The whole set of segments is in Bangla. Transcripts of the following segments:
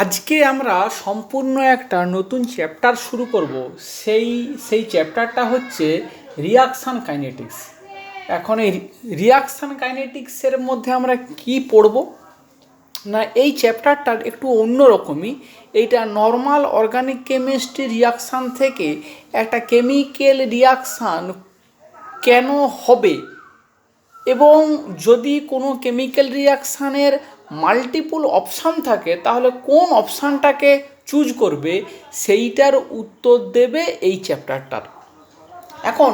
আজকে আমরা সম্পূর্ণ একটা নতুন চ্যাপ্টার শুরু করব। সেই চ্যাপ্টারটা হচ্ছে রিয়াকশান কাইনেটিক্স। এখন এই রিয়াকশান কাইনেটিক্সের মধ্যে আমরা কি পড়ব না, এই চ্যাপ্টারটার একটু অন্যরকমই। এইটা নর্মাল অর্গানিক কেমিস্ট্রি রিয়াকশান থেকে একটা কেমিক্যাল রিয়াকশান কেন হবে, এবং যদি কোনো কেমিক্যাল রিয়াকশানের মাল্টিপল অপশান থাকে তাহলে কোন অপশানটাকে চুজ করবে, সেইটার উত্তর দেবে এই চ্যাপ্টারটার। এখন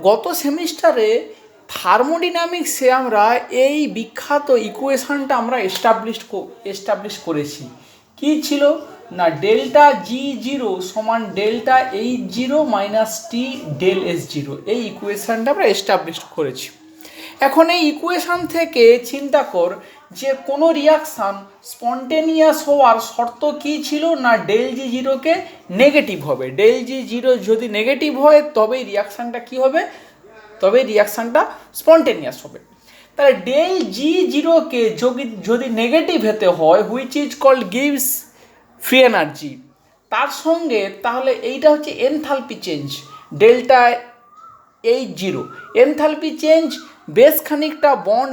গত সেমিস্টারে থার্মোডিনামিক্সে আমরা এই বিখ্যাত ইকুয়েশানটা আমরা এস্টাবলিশ করেছি। কি ছিল না, ডেল্টা জি জিরো সমান ডেল্টা এইচ জিরো মাইনাস টি ডেল এস জিরো, এই ইকুয়েশানটা আমরা এস্টাবলিশ করেছি। এখন এই ইকুয়েশান থেকে চিন্তা কর যে কোনো রিয়াকশান স্পন্টেনিয়াস হওয়ার শর্ত কী ছিল না, ডেল জি জিরোকে নেগেটিভ হবে। ডেল জি জিরো যদি নেগেটিভ হয় তবেই রিয়াকশানটা কী হবে, তবে রিয়াকশানটা স্পন্টেনিয়াস হবে। তাহলে ডেল জি জিরোকে যদি নেগেটিভ হতে হয়, which is called gives free energy, তার সঙ্গে তাহলে এইটা হচ্ছে enthalpy change delta H zero. Enthalpy change বেশ খানিকটা বন্ড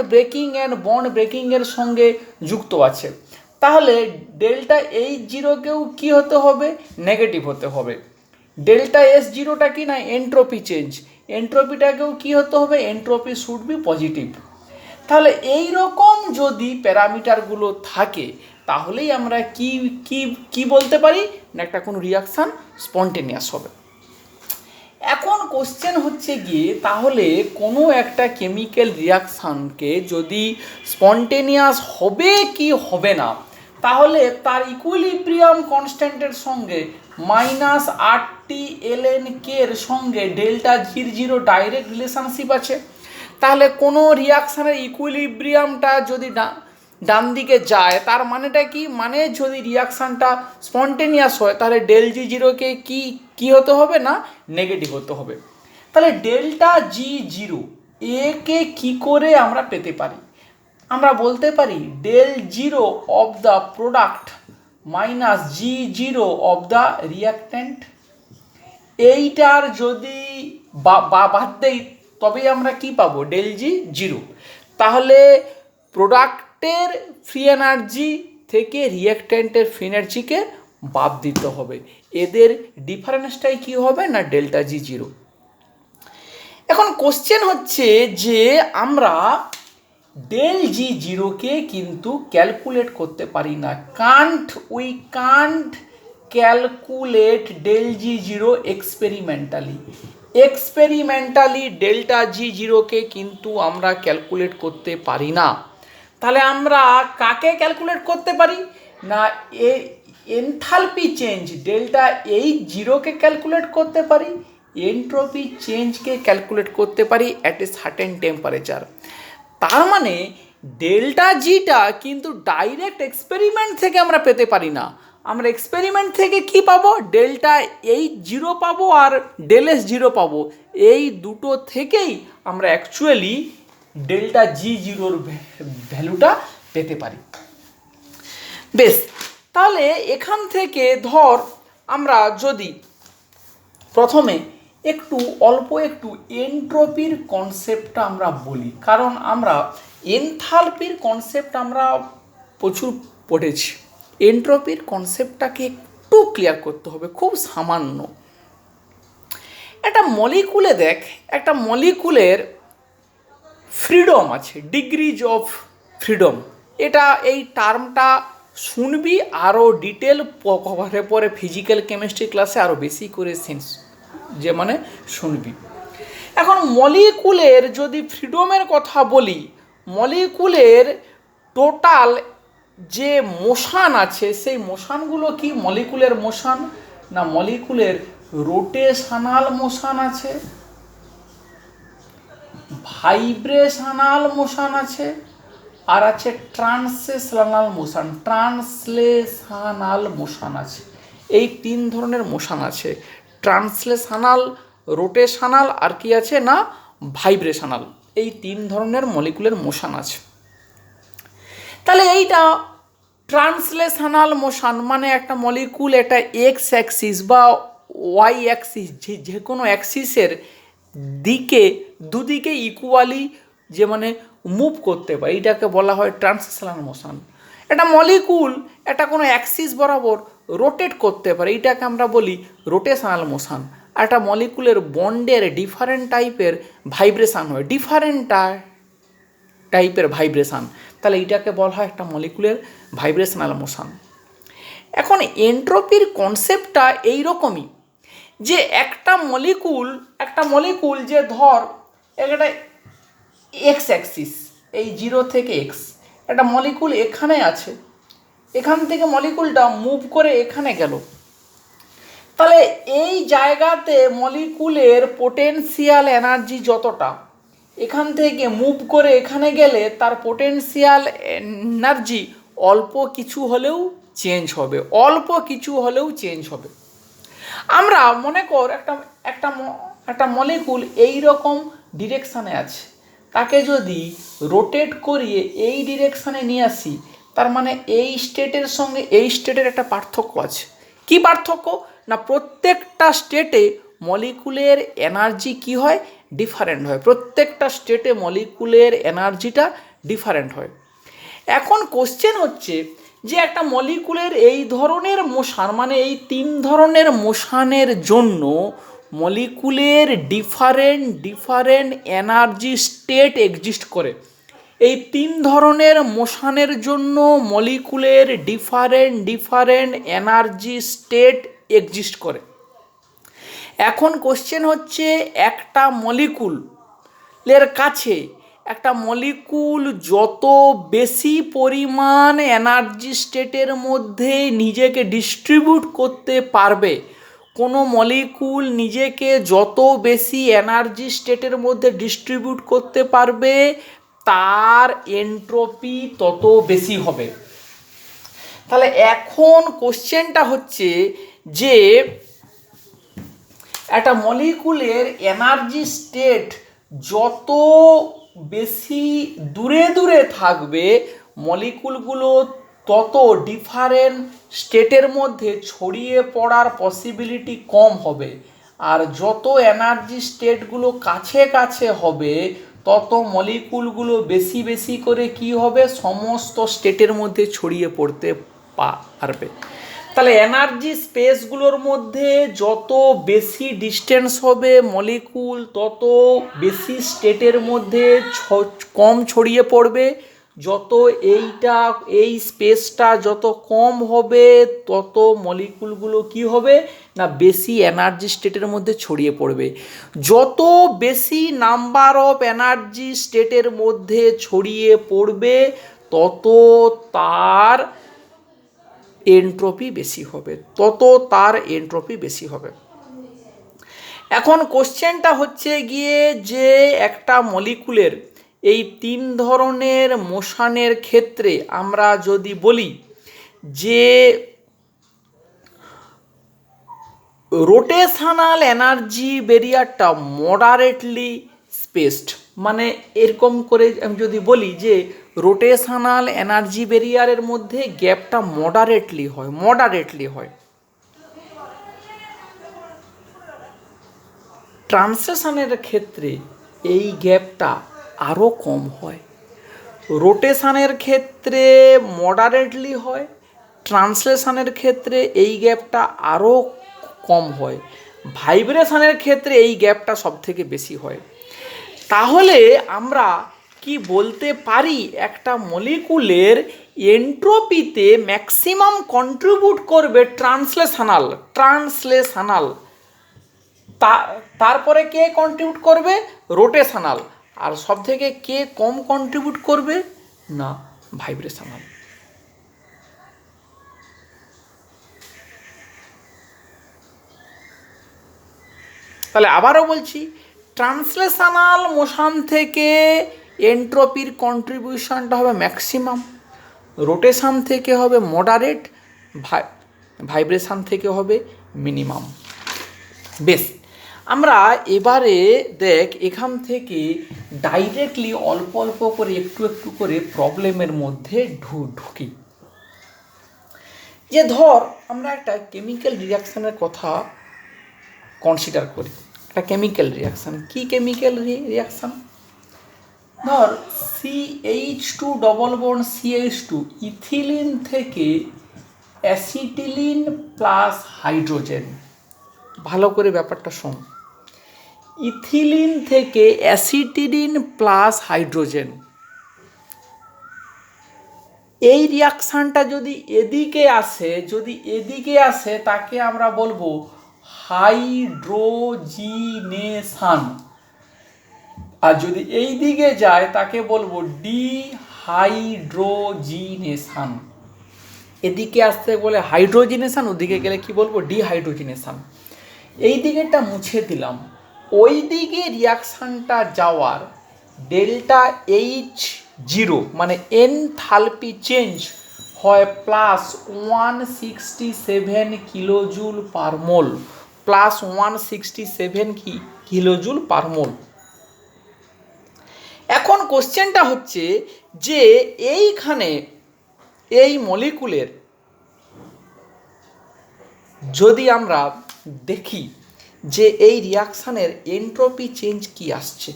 ব্রেকিংয়ের সঙ্গে যুক্ত আছে। তাহলে ডেল্টা এইচ জিরোকেও কী হতে হবে, নেগেটিভ হতে হবে। ডেল্টা এস জিরোটা কি না, এন্ট্রপি চেঞ্জ, এন্ট্রপিটাকেও কী হতে হবে, এন্ট্রপি শুড বি পজিটিভ। তাহলে এই রকম যদি প্যারামিটারগুলো থাকে তাহলেই আমরা কি বলতে পারি না, একটা কোনো রিয়াকশান স্পন্টেনিয়াস হবে। এখন কোশ্চেন হচ্ছে গিয়ে, তাহলে কোনো একটা কেমিক্যাল রিয়াকশানকে যদি স্পন্টেনিয়াস হবে কি হবে না, তাহলে তার ইকুইলিব্রিয়াম কনস্ট্যান্টের সঙ্গে মাইনাস আরটি এলএন কে এর সঙ্গে ডেল্টা জির জিরো ডাইরেক্ট রিলেশনশিপ আছে। তাহলে কোনো রিয়াকশানের ইকুইলিব্রিয়ামটা যদি ডান দিকে যায় তার মানেটা কি, মানে যদি রিয়াকশানটা স্পন্টেনিয়াস হয় তাহলে ডেল জি জিরোকে কি হতে হবে না, নেগেটিভ হতে হবে। তাহলে ডেল্টা জি জিরো একে কি করে আমরা পেতে পারি, আমরা বলতে পারি del zero of the product minus G zero of the reactant. এইটার যদি বাদ দেই তবেই আমরা কি পাবো, ডেল জি জিরো। তাহলে প্রোডাক্টের ফ্রি এনার্জি থেকে রিয়াক্ট্যান্টের ফ্রি এনার্জিকে বাদ দিতে হবে, এদের ডিফারেন্সটাই কি হবে না, ডেল্টা জি জিরো। এখন কোশ্চেন হচ্ছে যে আমরা ডেল জি জিরোকে কিন্তু ক্যালকুলেট করতে পারি না, we can't calculate del G zero experimentally delta G জিরোকে কিন্তু আমরা ক্যালকুলেট করতে পারি না। তাহলে আমরা কাকে ক্যালকুলেট করতে পারি না, এনথালপি চেঞ্জ ডেল্টা এইচ জিরোকে ক্যালকুলেট করতে পারি, এন্ট্রপি চেঞ্জকে ক্যালকুলেট করতে পারি অ্যাট এ সার্টেন টেম্পারেচার। তার মানে ডেল্টা জিটা কিন্তু ডাইরেক্ট এক্সপেরিমেন্ট থেকে আমরা পেতে পারি না, আমরা এক্সপেরিমেন্ট থেকে কি পাবো, ডেল্টা এইচ জিরো পাবো আর ডেল এস জিরো পাবো। এই দুটো থেকেই আমরা অ্যাকচুয়ালি ডেল্টা জি জিরোর ভ্যালুটা পেতে পারি। বেশ, তাহলে এখান থেকে ধর আমরা যদি প্রথমে অল্প একটু এন্ট্রপির কনসেপ্টটা আমরা বলি, কারণ আমরা এনথালপির কনসেপ্ট আমরা প্রচুর পড়েছি। এন্ট্রপির কনসেপ্টটাকে একটু ক্লিয়ার করতে হবে, খুব সামান্য। একটা মলিকুলে দেখ, একটা মলিকুলের ফ্রিডম আছে, ডিগ্রিজ অফ ফ্রিডম। এই টার্মটা শুনবি আরও ডিটেল পরে ফিজিক্যাল কেমিস্ট্রি ক্লাসে আরও বেশি করে সেন্স যে মানে শুনবি। এখন মলিকুলের যদি ফ্রিডমের কথা বলি, মলিকুলের টোটাল যে মোশান আছে সেই মোশানগুলো কি, মলিকুলের মোশান না, মলিকুলের রোটেশনাল মোশান আছে, ভাইব্রেশনাল মোশান আছে, আর আছে ট্রান্সলেশনাল মোশান আছে। এই তিন ধরনের মোশান আছে, ট্রান্সলেশনাল, রোটেশনাল আর কি আছে না, ভাইব্রেশনাল। এই তিন ধরনের মলিকুলের মোশান আছে। তাহলে এইটা ট্রান্সলেশনাল মোশন মানে একটা মলিকুল এটা এক্স অ্যাক্সিস বা ওয়াই অ্যাক্সিস যে কোনো অ্যাক্সিসের দিকে দুদিকে ইকুয়ালি যে মানে মুভ করতে পারে, এটাকে বলা হয় ট্রান্সলেশনাল মোশন। একটা মলিকুল এটা কোনো অ্যাক্সিস বরাবর রোটেট করতে পারে, এটাকে আমরা বলি রোটেশনাল মোশন। আর একটা মলিকুলের বন্ডের ডিফারেন্ট টাইপের ভাইব্রেশান হয়, ডিফারেন্ট টাইপের ভাইব্রেশান, তাহলে এইটাকে বলা হয় একটা মলিকুলের ভাইব্রেশনাল মোশন। এখন এন্ট্রপির কনসেপ্টটা এইরকমই যে একটা মলিকুল যে ধর একটা এক্স অ্যাক্সিস, এই 0 থেকে এক্স, একটা মলিকুল এখানে আছে, এখান থেকে মলিকুলটা মুভ করে এখানে গেল, তাহলে এই জায়গাতে মলিকুলের পোটেনশিয়াল এনার্জি যতটা, এখান থেকে মুভ করে এখানে গেলে তার পোটেনশিয়াল এনার্জি অল্প কিছু হলেও চেঞ্জ হবে। আমরা মনে কর একটা মলিকুল এই রকম ডিরেকশানে আছে, তাকে যদি রোটেট করিয়ে এই ডিরেকশানে নিয়ে আসি, তার মানে এই স্টেটের সঙ্গে এই স্টেটের একটা পার্থক্য আছে। কি পার্থক্য না, প্রত্যেকটা স্টেটে মলিকুলের এনার্জি কি হয়, ডিফারেন্ট হয়, প্রত্যেকটা স্টেটে মলিকুলের এনার্জিটা ডিফারেন্ট হয়। এখন কোশ্চেন হচ্ছে যে একটা মলিকুলের এই ধরনের মোশন মানে এই 3 ধরনের মোশনের জন্য মলিকুলের ডিফারেন্ট এনার্জি স্টেট এক্সিস্ট করে। এই 3 ধরনের মোশনের জন্য মলিকুলের ডিফারেন্ট এনার্জি স্টেট এক্সিস্ট করে। এখন কোশ্চেন হচ্ছে একটা মলিকুলের কাছে একটা মলিকুল যত বেশি পরিমাণ এনার্জি স্টেটের মধ্যে নিজেকে ডিস্ট্রিবিউট করতে পারবে, কোনো মলিকুল নিজেকে যত বেশি এনার্জি স্টেটের মধ্যে ডিস্ট্রিবিউট করতে পারবে তার এন্ট্রপি তত বেশি হবে। তাহলে এখন কোশ্চেনটা হচ্ছে যে একটা মলিকুলের এনার্জি স্টেট যত বেশি দূরে থাকবে, মলিকুলগুলো তত ডিফারেন্ট স্টেটের মধ্যে ছড়িয়ে পড়ার পসিবিলিটি কম হবে। আর যত এনার্জি স্টেটগুলো কাছে হবে, তত মলিকুলগুলো বেশি করে কি হবে, সমস্ত স্টেটের মধ্যে ছড়িয়ে পড়তে পারবে। তাহলে এনার্জি স্পেসগুলোর মধ্যে যত বেশি ডিস্টেন্স হবে মলিকুল, তত বেশি স্টেটের মধ্যে কম ছড়িয়ে পড়বে। যত এই স্পেসটা যত কম হবে, তত মলিকুলগুলো কি হবে না বেশি এনার্জি স্টেটের মধ্যে ছড়িয়ে পড়বে। যত বেশি নাম্বার অফ এনার্জি স্টেটের মধ্যে ছড়িয়ে পড়বে, তত তার এন্ট্রপি বেশি হবে। এখন কোশ্চেনটা হচ্ছে গিয়ে যে একটা মলিকুলের এই 3 ধরনের মোশনের ক্ষেত্রে আমরা যদি বলি যে রোটেশনাল এনার্জি ব্যারিয়ারটা মডারেটলি স্পেসড, মানে এরকম করে আমি যদি বলি যে রোটেশনাল এনার্জি ব্যারিয়ারের মধ্যে গ্যাপটা মডারেটলি হয়। ট্রান্সলেশনের ক্ষেত্রে এই গ্যাপটা আরও কম হয়। রোটেশনের ক্ষেত্রে মডারেটলি হয়, ট্রান্সলেশনের ক্ষেত্রে এই গ্যাপটা আরও কম হয়, ভাইব্রেশনের ক্ষেত্রে এই গ্যাপটা সবথেকে বেশি হয়। তাহলে আমরা কি বলতে পারি, একটা মলিকুলের এন্ট্রপিতে ম্যাক্সিমাম কন্ট্রিবিউট করবে ট্রান্সলেশনাল, তারপরে কে কন্ট্রিবিউট করবে, রোটেশনাল, আর সব থেকে কে কম কন্ট্রিবিউট করবে না ভাইব্রেশনাল। তাহলে আবারও বলছি, ট্রান্সলেশনাল মোশন থেকে এন্ট্রপির কন্ট্রিবিউশনটা হবে ম্যাক্সিমাম, রোটেশন থেকে হবে মডারেট, ভাইব্রেশন থেকে হবে মিনিমাম। বেশ, আমরা এবারে এখান থেকে ডাইরেক্টলি অল্প করে একটু করে প্রবলেমের মধ্যে ঢুকি। যে ধর আমরা একটা কেমিক্যাল রিয়াকশানের কথা কনসিডার করি, একটা কেমিক্যাল রিয়াকশান। কি কেমিক্যাল রিয়াকশান? ধর CH2 double bond CH2 ethylene থেকে অ্যাসিটিলিন প্লাস হাইড্রোজেন। ভালো করে ব্যাপারটা শোন, ইথিলিন থেকে অ্যাসিটিলিন প্লাস হাইড্রোজেন, এই রিয়াকশানটা যদি এদিকে আসে তাকে আমরা বলবো হাইড্রোজিনেশন, আর যদি এই দিকে যায় তাকে বলবো ডিহাইড্রোজিনেশন। এদিকে আসতে বলে হাইড্রোজিনেশন, ওদিকে গেলে কি বলবো? ডিহাইড্রোজিনেশন। এই দিকেটা মুছে দিলাম, ওই দিকে রিয়াকশানটা যাওয়ার ডেল্টা H0 মানে এনথালপি চেঞ্জ হয় +167 কিলোজুল পার মোল, +167 কিলোজুল পার মোল। এখন কোশ্চেনটা হচ্ছে যে এইখানে এই মলিকুলের যদি আমরা দেখি যে এই রিয়াকশানের এন্ট্রপি চেঞ্জ কি আসছে,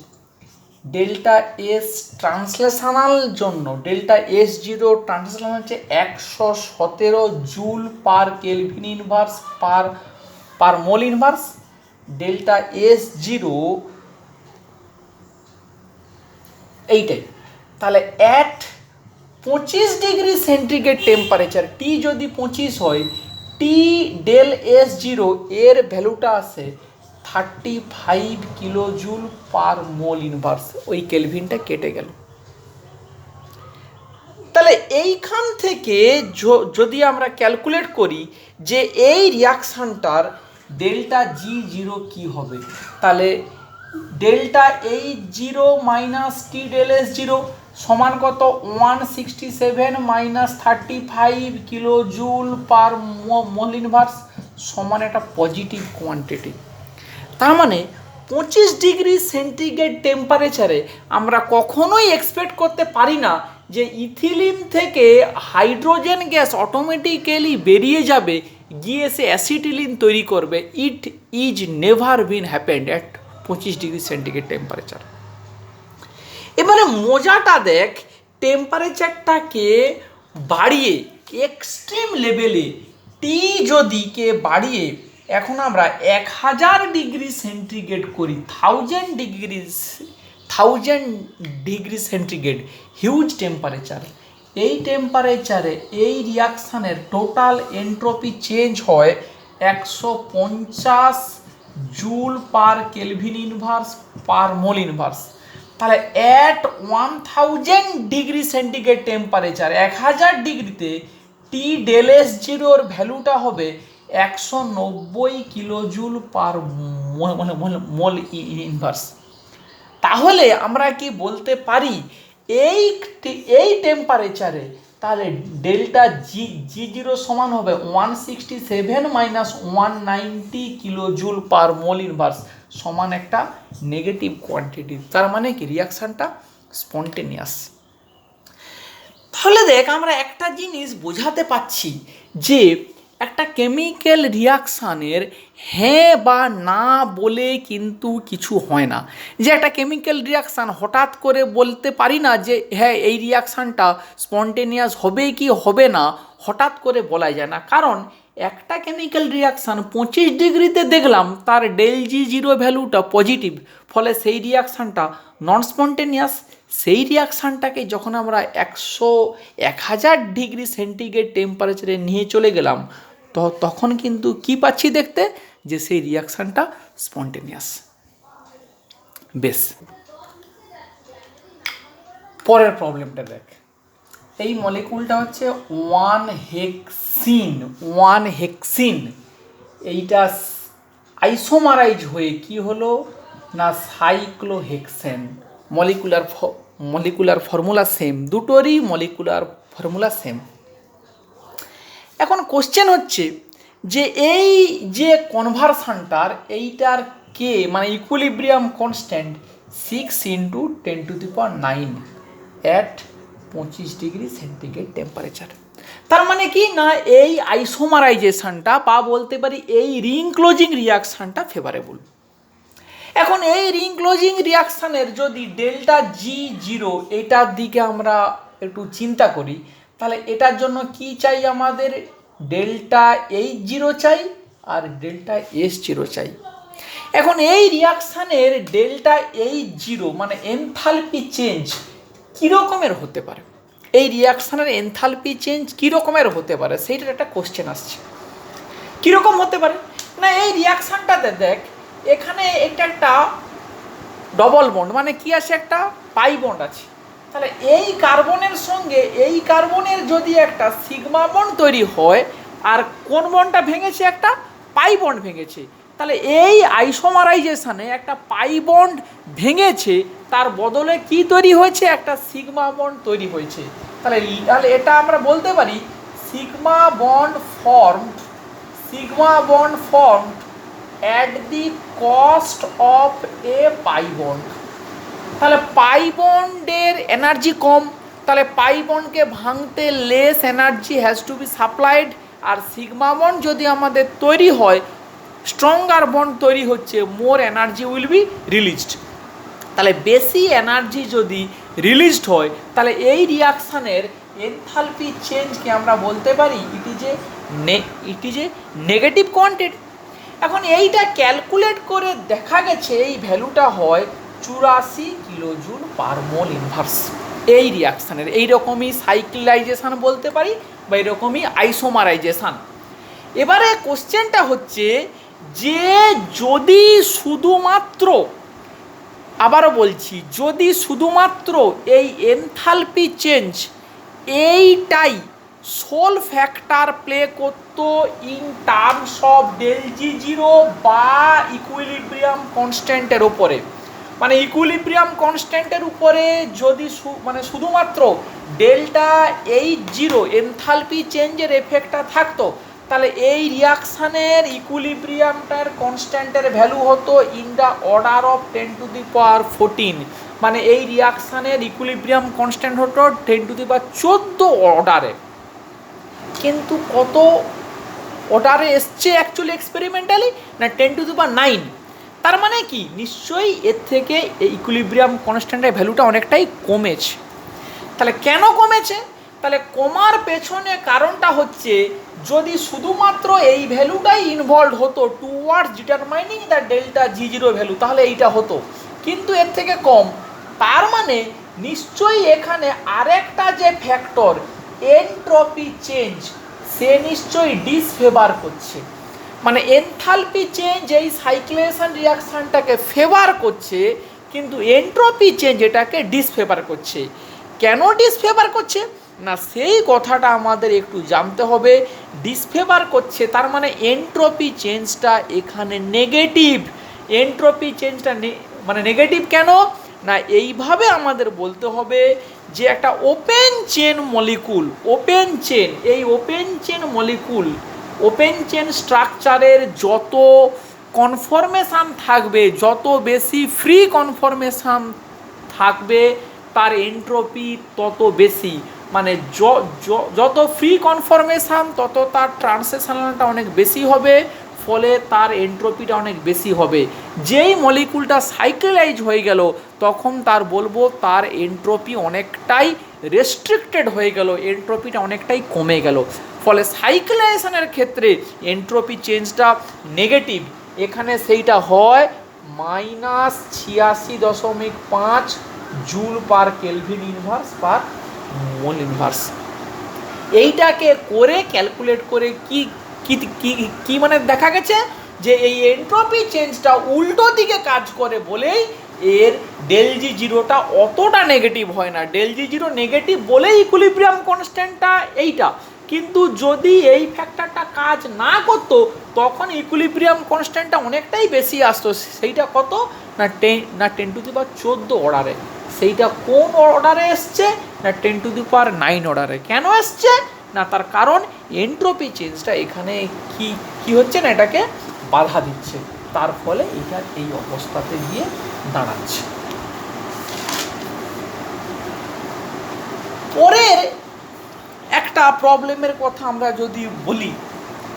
ডেল্টা এস ট্রান্সলেশনাল জন্য ডেল্টা S0 ট্রান্সলেশনাল হচ্ছে 117 জুল পার কেলভিন ইনভার্স পার মোল ইনভার্স। ডেল্টা S0 এইটাই। তাহলে অ্যাট 25 ডিগ্রি সেন্টিগ্রেড টেম্পারেচার, টি যদি 25 হয়, টি ডেল S0 এর ভ্যালুটা আসে 35 কিলোজুল পার মোল ইনভার্স। ওই কেলভিনটা কেটে গেল। তাহলে এইখান থেকে যদি আমরা ক্যালকুলেট করি যে এই রিয়াকশানটার ডেল্টা G0 কি হবে, তাহলে ডেল্টা H0 মাইনাস টি ডেল S0 সমান কত? 167 মাইনাস 35 কিলোজুল পার মোল ইনভার্স সমান একটা পজিটিভ কোয়ান্টিটি। তার মানে 25 ডিগ্রি সেন্টিগ্রেড টেম্পারেচারে আমরা কখনোই এক্সপেক্ট করতে পারি না যে ইথিলিন থেকে হাইড্রোজেন গ্যাস অটোমেটিক্যালি বেরিয়ে যাবে, গিয়ে সে অ্যাসিটিলিন তৈরি করবে। It is never been happened at 25 degree centigrade temperature. এবারে মজাটা দেখ, টেম্পারেচারটাকে বাড়িয়ে এক্সট্রিম লেভেলে টি যদি কে বাড়িয়ে এখন আমরা 1000 ডিগ্রি সেন্টিগ্রেড করি, 1000 ডিগ্রি সেন্টিগ্রেড, হিউজ টেম্পারেচার। এই টেম্পারেচারে এই রিয়াকশানের টোটাল এন্ট্রপি চেঞ্জ হয় 150 জুল পার কেলভিন ইনভার্স পার মোল ইনভার্স। তাহলে অ্যাট 1000 ডিগ্রি সেন্টিগ্রেড টেম্পারেচার, 1000 ডিগ্রিতে টি ডেল S0 ভ্যালুটা হবে 190 কিলোজুল পার মোল ইনভার্স। তাহলে আমরা কি বলতে পারি এই টেম্পারেচারে তাহলে ডেল্টা G0 সমান হবে 167 মাইনাস 190 কিলোজুল পার মোল ইনভার্স সমান একটা নেগেটিভ কোয়ান্টিটি। তার মানে কি রিয়াকশানটা স্পন্টেনিয়াস। তাহলে দেখ আমরা একটা জিনিস বোঝাতে পাচ্ছি যে একটা কেমিক্যাল রিয়াকশানের হ্যাঁ বা না বলে কিন্তু কিছু হয় না। যে একটা কেমিক্যাল রিয়াকশান হঠাৎ করে বলতে পারি না যে হ্যাঁ এই রিয়াকশানটা স্পন্টেনিয়াস হবে কি হবে না, হঠাৎ করে বলা যায় না। কারণ একটা কেমিক্যাল রিয়াকশান 25 ডিগ্রিতে দেখলাম তার ডেল G0 ভ্যালুটা পজিটিভ, ফলে সেই রিয়াকশানটা নন স্পন্টেনিয়াস। সেই রিয়াকশানটাকে যখন আমরা 1000 ডিগ্রি সেন্টিগ্রেড টেম্পারেচারে নিয়ে চলে গেলাম তখন কিন্তু কি পাচ্ছি দেখতে, যে সেই রিয়াকশানটা স্পন্টেনিয়াস। বেশ, পরের প্রবলেমটা দেখ। এই মলিকুলটা হচ্ছে 1 হেক্সিন। এইটা আইসোমারাইজ হয়ে কি হলো না সাইক্লোহেক্সেন। মলিকুলার ফর্মুলা সেম, দুটোরই মলিকুলার ফর্মুলা সেম। এখন কোশ্চেন হচ্ছে যে এই যে কনভার্সানটার এইটার কে মানে equilibrium constant 6 × 10⁹ at 25 degree centigrade temperature. তার মানে কি না এই আইসোমারাইজেশনটা বা বলতে পারি এই রিং ক্লোজিং রিয়াকশানটা ফেভারেবল। এখন এই রিং ক্লোজিং রিয়াকশানের যদি ডেল্টা জি জিরো এটার দিকে আমরা একটু চিন্তা করি, তাহলে এটার জন্য কি চাই আমাদের, ডেল্টা এইচ জিরো চাই আর ডেল্টা এস জিরো চাই। এখন এই রিয়াকশানের ডেল্টা এইচ জিরো মানে এনথালপি চেঞ্জ কীরকমের হতে পারে, এই রিয়াকশানের এনথালপি চেঞ্জ কীরকমের হতে পারে সেইটার একটা কোশ্চেন আসছে। কীরকম হতে পারে না, এই রিয়াকশানটাতে দেখ এখানে এটা একটা ডবল বন্ড মানে কি আছে, একটা পাই বন্ড আছে। তাহলে এই কার্বনের সঙ্গে এই কার্বনের যদি একটা সিগমা বন্ড তৈরি হয় আর কোন বন্ডটা ভেঙেছে, একটা পাই বন্ড ভেঙেছে, তাহলে এই আইসোমারাইজেশনে একটা পাই বন্ড ভেঙেছে, তার বদলে কি তৈরি হয়েছে, একটা সিগমা বন্ড তৈরি হয়েছে। তাহলে এটা আমরা বলতে পারি sigma bond formed at the cost of a pi bond। তাহলে পাই বন্ডের এনার্জি কম, তাহলে পাই বন্ডকে ভাঙতে less energy has to be supplied, আর সিগমা বন্ড যদি আমাদের তৈরি হয়, স্ট্রঙ্গার বন্ড তৈরি হচ্ছে, more energy will be released. তাহলে বেশি এনার্জি যদি রিলিজড হয় তাহলে এই রিয়াকশানের এনথালপি চেঞ্জকে আমরা বলতে পারি it is a negative quantity. এখন এইটা ক্যালকুলেট করে দেখা গেছে এই ভ্যালুটা হয় 84 কিলোজুল পার মোল ইনভার্স এই রিয়াকশানের। এইরকমই সাইক্লাইজেশান বলতে পারি বা এরকমই আইসোমারাইজেশান। এবারে কোশ্চেনটা হচ্ছে যে যদি শুধুমাত্র, আবারও বলছি, যদি শুধুমাত্র এই এনথালপি চেঞ্জ এইটাই সোল ফ্যাক্টর প্লে করতো in terms of del G zero বা ইকুইলিব্রিয়াম কনস্ট্যান্টের ওপরে, মানে ইকুইলিব্রিয়াম কনস্ট্যান্টের উপরে যদি মানে শুধুমাত্র ডেল্টা এইচ জিরো এনথালপি চেঞ্জের এফেক্টটা থাকতো, তাহলে এই রিয়াকশানের ইকুইলিব্রিয়ামটার কনস্ট্যান্টের ভ্যালু হতো ইন দ্য অর্ডার অফ 10⁻14, মানে এই রিয়াকশানের ইকুইলিব্রিয়াম কনস্ট্যান্ট হতো 10⁻14 অর্ডারে। কিন্তু কত অর্ডারে এসছে অ্যাকচুয়ালি এক্সপেরিমেন্টালি, না 10⁹। তার মানে কি নিশ্চয়ই এর থেকে এই ইকুইলিব্রিয়াম কনস্ট্যান্টের ভ্যালুটা অনেকটাই কমেছে। তাহলে কেন কমেছে, তাহলে কমার পেছনে কারণটা হচ্ছে যদি শুধুমাত্র এই ভ্যালুটাই ইনভলভ হতো towards determining the delta G zero value, তাহলে এইটা হতো, কিন্তু এর থেকে কম। তার মানে নিশ্চয়ই এখানে আরেকটা যে ফ্যাক্টর এনট্রপি চেঞ্জ সে নিশ্চয়ই ডিসফেভার করছে, মানে এনথালপি চেঞ্জ এই সাইক্লেশন রিয়াকশানটাকে ফেভার করছে কিন্তু এনট্রপি চেঞ্জ এটাকে ডিসফেভার করছে। কেন ডিসফেভার করছে না সেই কথাটা আমাদের একটু জানতে হবে। ডিসফেভার করছে তার মানে এনট্রপি চেঞ্জটা এখানে নেগেটিভ, এনট্রপি চেঞ্জটা মানে নেগেটিভ কেন না এইভাবে আমাদের বলতে হবে যে একটা open chain molecule, open chain, এই open chain molecule, open chain স্ট্রাকচারের যত কনফরমেশান থাকবে, যত বেশি ফ্রি কনফরমেশান থাকবে তার এনট্রপি তত বেশি, মানে যত ফ্রি কনফরমেশান তত তার ট্রান্সলেশনটা অনেক বেশি হবে, ফলে তার এনট্রপিটা অনেক বেশি হবে। যেই মলিকুলটা সাইকেলাইজ হয়ে গেল তখন তার বলবো তার এনট্রপি অনেকটাই রেস্ট্রিক্টেড হয়ে গেল, এনট্রপিটা অনেকটাই কমে গেল, ফলে সাইকেলাইজেশনের ক্ষেত্রে এনট্রপি চেঞ্জটা নেগেটিভ। এখানে সেইটা হয় -86.5 জুল পার কেলভিন ইনভার্স পার মোল ইনভার্স। এইটাকে করে ক্যালকুলেট করে কি কি মানে দেখা গেছে যে এই এনট্রপি চেঞ্জটা উল্টো দিকে কাজ করে বলেই এর ডেল জি জিরোটা অতটা নেগেটিভ হয় না। ডেল জি জিরো নেগেটিভ বলেই ইকুইলিব্রিয়াম কনস্ট্যান্টটা এইটা, কিন্তু যদি এই ফ্যাক্টরটা কাজ না করতো তখন ইকুইলিব্রিয়াম কনস্ট্যান্টটা অনেকটাই বেশি আসতো। সেইটা কত না 10⁻14 অর্ডারে। সেইটা কোন অর্ডারে এসছে না 10⁹ অর্ডারে। কেন এসছে না তার কারণ এনট্রপি চেঞ্জটা এখানে কি হচ্ছে না এটাকে বাধা দিচ্ছে, তার ফলে এটা এই অবস্থাতে গিয়ে দাঁড়াচ্ছে। পরের একটা একটা প্রবলেমের কথা আমরা যদি বলি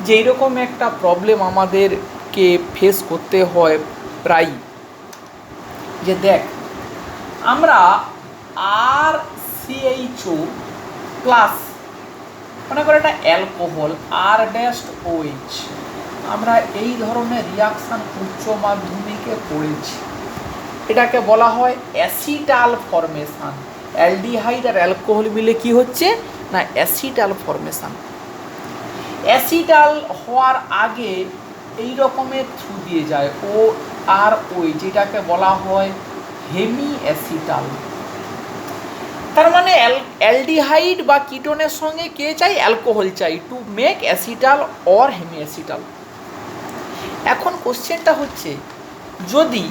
যে এরকম একটা প্রবলেম আমাদেরকে ফেস করতে হয় প্রায়, যে দেখ আমরা RCHO প্লাস মনে করে একটা অ্যালকোহল R-OH, আমরা এই ধরনের রিয়াকশান উচ্চ মাধ্যমিকে পড়েছি। এটাকে বলা হয় অ্যাসিটাল ফরমেশান। অ্যালডিহাইড আর অ্যালকোহল মিলে কি হচ্ছে না অ্যাসিটাল ফরমেশান। অ্যাসিটাল হওয়ার আগে এই রকমের থ্রু দিয়ে যায় OR-OH, যেটাকে বলা হয় হেমি অ্যাসিটাল। তার মানে অ্যালডিহাইড বা কিটোনের সঙ্গে কে চাই, অ্যালকোহল চাই to make acetal or hemi acetal. এখন কোশ্চেনটা হচ্ছে যদি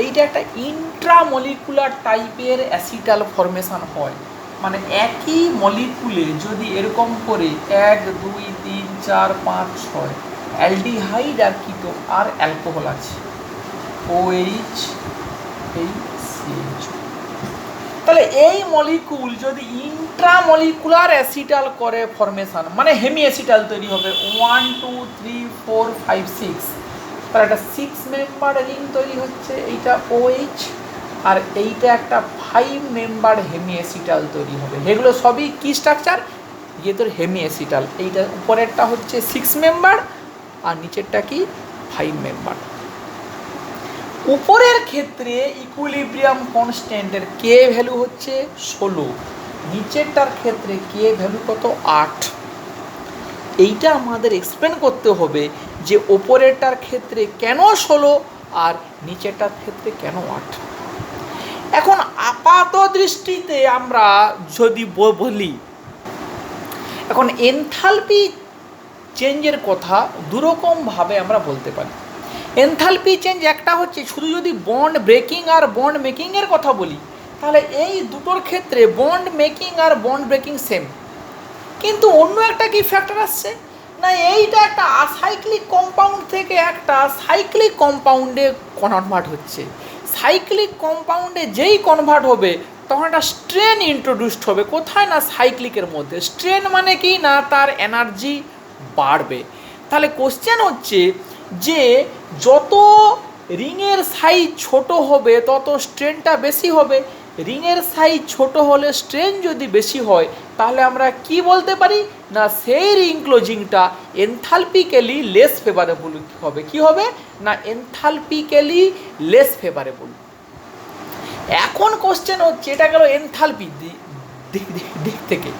এইটা একটা ইন্ট্রামলিকুলার টাইপের অ্যাসিটাল ফরমেশান হয়, মানে একই মলিকুলে যদি এরকম করে 1 2 3 4 5 6 অ্যালডিহাইড আর কিটো আর অ্যালকোহল আছে OH এই CH, তাহলে এই মলিকুল যদি ইন্ট্রামলিকুলার অ্যাসিটাল করে ফরমেশান মানে হেমি অ্যাসিটাল তৈরি হবে 1 2 3 4 5 6, তার একটা 6 মেম্বার রিং তৈরি হচ্ছে, এইটা OH, আর এইটা একটা 5 মেম্বার হেমি অ্যাসিটাল তৈরি হবে। এগুলো সবই কি স্ট্রাকচার, ইয়ে তোর হেমি অ্যাসিটাল। এইটা উপরেরটা হচ্ছে 6 মেম্বার আর নিচেরটা কি 5 মেম্বার। উপরের ক্ষেত্রে ইকুইলিব্রিয়াম কনস্ট্যান্টের কে ভ্যালু হচ্ছে 16, নিচেরটার ক্ষেত্রে কে ভ্যালু কত 8। এইটা আমাদের এক্সপ্লেন করতে হবে যে ওপরেরটার ক্ষেত্রে কেন 16 আর নিচেরটার ক্ষেত্রে কেন 8। এখন আপাত দৃষ্টিতে আমরা যদি বলি, এখন এনথালপি চেঞ্জের কথা দুরকমভাবে আমরা বলতে পারি। এনথালপি চেঞ্জ একটা হচ্ছে শুধু যদি বন্ড ব্রেকিং আর বন্ড মেকিংয়ের কথা বলি, তাহলে এই দুটোর ক্ষেত্রে বন্ড মেকিং আর বন্ড ব্রেকিং সেম, কিন্তু অন্য একটা কি ফ্যাক্টর আসছে না এইটা একটা আসাইক্লিক কম্পাউন্ড থেকে একটা সাইক্লিক কম্পাউন্ডে কনভার্ট হচ্ছে। সাইক্লিক কম্পাউন্ডে যেই কনভার্ট হবে তখন একটা স্ট্রেন ইন্ট্রোডিউসড হবে, কোথায় না সাইক্লিকের মধ্যে। স্ট্রেন মানে কি না তার এনার্জি বাড়বে। তাহলে কোশ্চেন হচ্ছে যে যত রিংয়ের সাইজ ছোট হবে তত স্ট্রেনটা বেশি হবে। রিংয়ের সাইজ ছোট হলে স্ট্রেন যদি বেশি হয় তাহলে আমরা কি বলতে পারি না সেই রিং ক্লোজিংটা এনথালপিক্যালি লেস ফেভারেবল হবে। কি হবে না এনথালপিক্যালি লেস ফেভারেবল। এখন কোশ্চেন হচ্ছে এটা গেল এনথালপির দিক থেকে।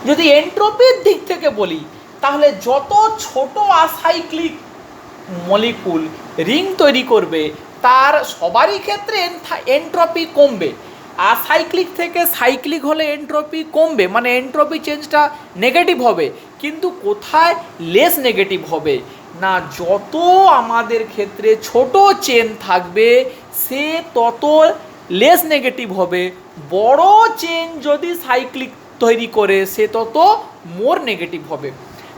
যদি এন্ট্রপির দিক থেকে বলি তাহলে যত ছোট আসাইক্লিক মলিকুল রিং তৈরি করবে তার সবারই ক্ষেত্রে এন্ট্রপি কমবে। আসাইক্লিক থেকে সাইক্লিক হলে এন্ট্রপি কমবে, মানে এন্ট্রপি চেঞ্জটা নেগেটিভ হবে। কিন্তু কোথায় লেস নেগেটিভ হবে না যত আমাদের ক্ষেত্রে ছোট চেন থাকবে সে তত লেস নেগেটিভ হবে। বড় চেন যদি সাইক্লিক তৈরি করে সে তত মোর নেগেটিভ হবে।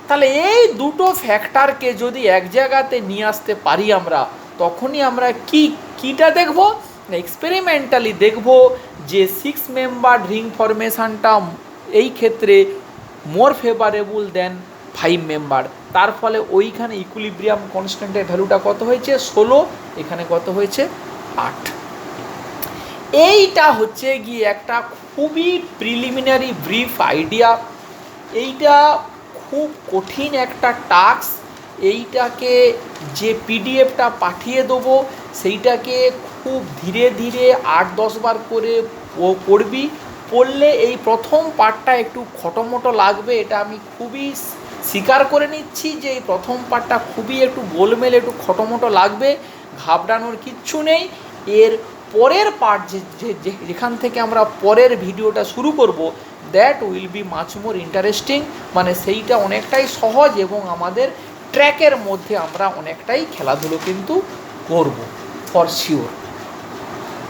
তাহলে এই দুটো ফ্যাক্টরকে যদি এক জায়গাতে নিয়ে আসতে পারি আমরা, তখনই আমরা কিটা দেখব না এক্সপেরিমেন্টালি দেখব যে 6 মেম্বার রিং ফরমেশনটা এই ক্ষেত্রে মোর ফেভারেবল দেন 5 মেম্বার। তার ফলে ওইখানে ইকুইলিব্রিয়াম কনস্ট্যান্টের ভ্যালুটা কত হয়েছে 16, এখানে কত হয়েছে 8। এইটা হচ্ছে গিয়ে একটা খুবই প্রিলিমিনারি ব্রিফ আইডিয়া। এইটা খুব কঠিন একটা টাস্ক। এইটাকে যে পিডিএফটা পাঠিয়ে দেবো সেইটাকে খুব ধীরে ধীরে 8-10 বার করে পড়বি। পড়লে এই প্রথম পার্টটা একটু খটোমটো লাগবে, এটা আমি খুবই স্বীকার করে নিচ্ছি যে এই প্রথম পার্টটা খুবই একটু গোলমেল একটু খটোমটো লাগবে। ঘাবড়ানোর কিচ্ছু নেই। এর পরের পার্ট যেখান থেকে আমরা পরের ভিডিওটা শুরু করব that will be much more interesting, মানে সেইটা অনেকটাই সহজ এবং আমাদের ট্র্যাকের মধ্যে আমরা অনেকটাই খেলাধুলো কিন্তু করব ফর শিওর।